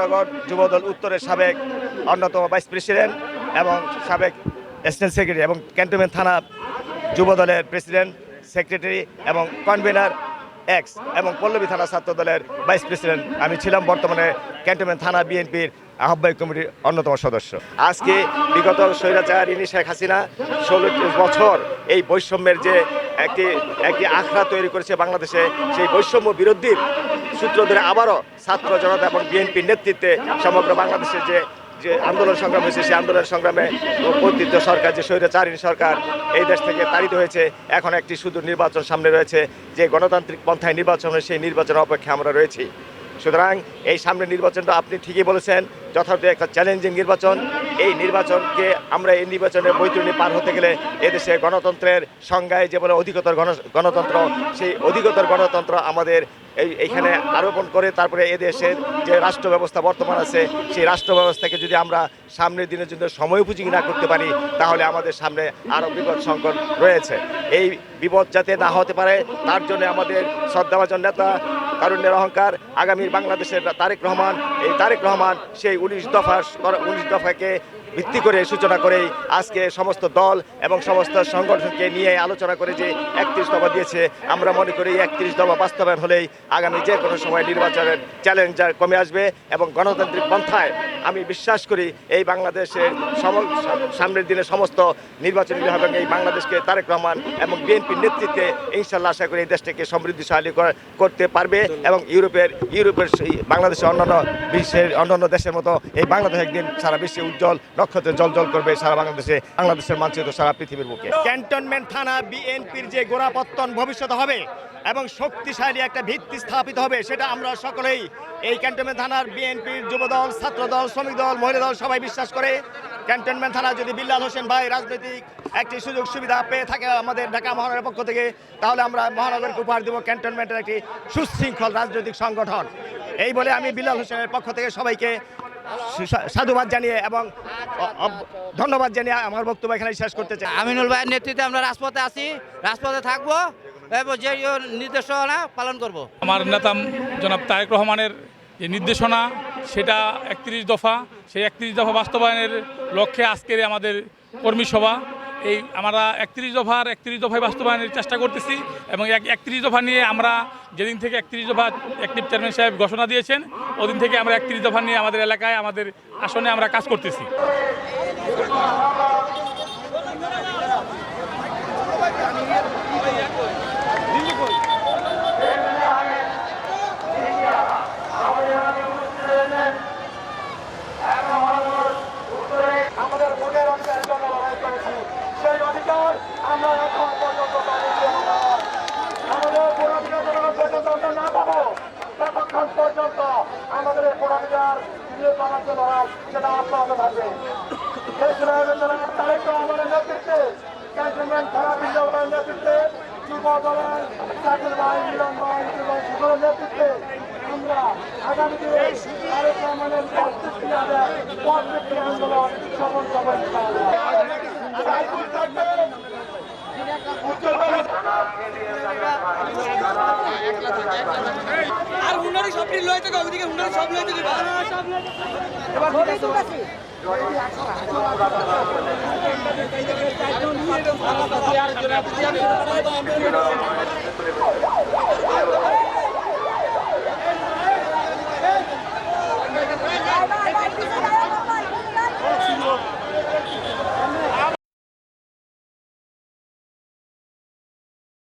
নগর যুবদল উত্তরের সাবেক অন্যতম ভাইস প্রেসিডেন্ট এবং সাবেক অ্যাসিস্ট্যান্ট সেক্রেটারি এবং ক্যান্টনমেন্ট থানা যুবদলের প্রেসিডেন্ট সেক্রেটারি এবং কনভেনার এক্স এবং পল্লবী থানা ছাত্র দলের ভাইস প্রেসিডেন্ট আমি ছিলাম। বর্তমানে ক্যান্টনমেন্ট থানা বিএনপির আহ্বায়ক কমিটির অন্যতম সদস্য। আজকে বিগত স্বৈরাচারিণী শেখ হাসিনা 16 বছর এই বৈষম্যের যে একটি আখড়া তৈরি করেছে বাংলাদেশে, সেই বৈষম্য বিরোধীর সূত্র ধরে আবারও ছাত্র জনতা এবং বিএনপির নেতৃত্বে সমগ্র বাংলাদেশের যে আন্দোলন সংগ্রাম হয়েছে, সেই আন্দোলন সংগ্রামে কর্তৃত্ব সরকার, যে স্বৈরাচারী সরকার এই দেশ থেকে তাড়িত হয়েছে। এখন একটি শুধু নির্বাচন সামনে রয়েছে, যে গণতান্ত্রিক পন্থায় নির্বাচন হয়, সেই নির্বাচনের অপেক্ষা আমরা রয়েছি। সুতরাং এই সামনের নির্বাচনটা আপনি ঠিকই বলেছেন, যথার্থ একটা চ্যালেঞ্জিং নির্বাচন। এই নির্বাচনকে আমরা এই নির্বাচনের বৈতরণী পার হতে গেলে এদেশে গণতন্ত্রের সংজ্ঞায় যে বলে অধিকতর গণতন্ত্র, সেই অধিকতর গণতন্ত্র আমাদের এইখানে আরোপণ করে তারপরে এদেশের যে রাষ্ট্র ব্যবস্থা বর্তমান আছে, সেই রাষ্ট্র ব্যবস্থাকে যদি আমরা সামনের দিনের জন্য সময় উপযোগী না করতে পারি, তাহলে আমাদের সামনে আরও বিপদ সংকট রয়েছে। এই বিপদ যাতে না হতে পারে তার জন্য আমাদের শ্রদ্ধাভাজন নেতা, তারুণ্যের অহংকার, আগামীর বাংলাদেশের তারেক রহমান, এই তারেক রহমান সেই 19 দফাকে ভিত্তি করে সূচনা করেই আজকে সমস্ত দল এবং সমস্ত সংগঠনকে নিয়ে আলোচনা করে যে 31 দফা দিয়েছে। আমরা মনে করি 31 দফা বাস্তবায়ন হলেই আগামী যে কোনো সময় নির্বাচনের চ্যালেঞ্জ কমে আসবে এবং গণতান্ত্রিক পন্থায় আমি বিশ্বাস করি এই বাংলাদেশের সামনের দিনে সমস্ত নির্বাচনী হবে। এই বাংলাদেশকে তারেক রহমান এবং বিএনপির নেতৃত্বে ইনশাল্লাহ আশা করি এই দেশটাকে সমৃদ্ধিশালী করতে পারবে এবং ইউরোপের বাংলাদেশের অন্যান্য বিশ্বের অন্যান্য দেশের মতো এই বাংলাদেশ একদিন সারা বিশ্বে উজ্জ্বল নক্ষত্রে জল করবে সারা বাংলাদেশের মানচিত্র সারা পৃথিবীর বুকে। ক্যান্টনমেন্ট থানা বিএনপির যে গোড়াপত্তন ভবিষ্যৎ হবে এবং শক্তিশালী একটা ভিত্তি স্থাপিত হবে, সেটা আমরা সকলেই এই ক্যান্টনমেন্ট থানার বিএনপির যুবদল, ছাত্রদল, শ্রমিক দল, মহিলা দল সবাই বিশ্বাস করে। ক্যান্টনমেন্ট থানা যদি বিল্লাল হোসেন ভাই রাজনৈতিক একটি সুযোগ সুবিধা পেয়ে থাকে আমাদের ঢাকা মহানগরের পক্ষ থেকে, তাহলে আমরা মহানগরকে উপহার দেব ক্যান্টনমেন্টের একটি সুশৃঙ্খল রাজনৈতিক সংগঠন। এই বলে আমি বিল্লাল হোসেনের পক্ষ থেকে সবাইকে সাধুবাদ জানিয়ে এবং ধন্যবাদ জানিয়ে আমার বক্তব্য এখানে শেষ করতে চাই। আমিনুল ভাইয়ের নেতৃত্বে আমরা রাজপথে আছি, রাজপথে থাকবো এবং যে নির্দেশনা পালন করব। আমার নেতা জনাব তারেক রহমানের যে নির্দেশনা, সেটা 31 দফা, সেই 31 দফা বাস্তবায়নের লক্ষ্যে আজকের আমাদের কর্মী সভা। এই আমরা 31 দফায় বাস্তবায়নের চেষ্টা করতেছি এবং 31 দফা নিয়ে আমরা যেদিন থেকে 31 দফা অ্যাক্টিভ চেয়ারম্যান সাহেব ঘোষণা দিয়েছেন, ওদিন থেকে আমরা 31 দফা নিয়ে আমাদের এলাকায় আমাদের আসনে আমরা কাজ করতেছি। আমাদের ভোটের অধিকারের জন্য লড়াই করেছি, সেই অধিকার আমরা এখন পর্যন্ত আমাদের ভোটাধিকার পর্যন্ত না পাবো ততক্ষণ পর্যন্ত আমাদের এই ভোটাধিকার ফিরিয়ে পাওয়ার যে লড়াই সেটা অব্যাহত থাকবে। তারেক রহমানের নেতৃত্বে, ক্যান্টনমেন্ট থানা বিল্লাল নেতৃত্বে, যুব দলের জাকির ভাই, মিলন ভাই, সকলের নেতৃত্বে আমরা আগামী দিনে তারেক রহমানের নেতৃত্বে আন্দোলন সফল করবেন। আর হুন্ডারি সব লইতে গো, ওদিকে হুন্ডারি সব লইতে দিবা। এবার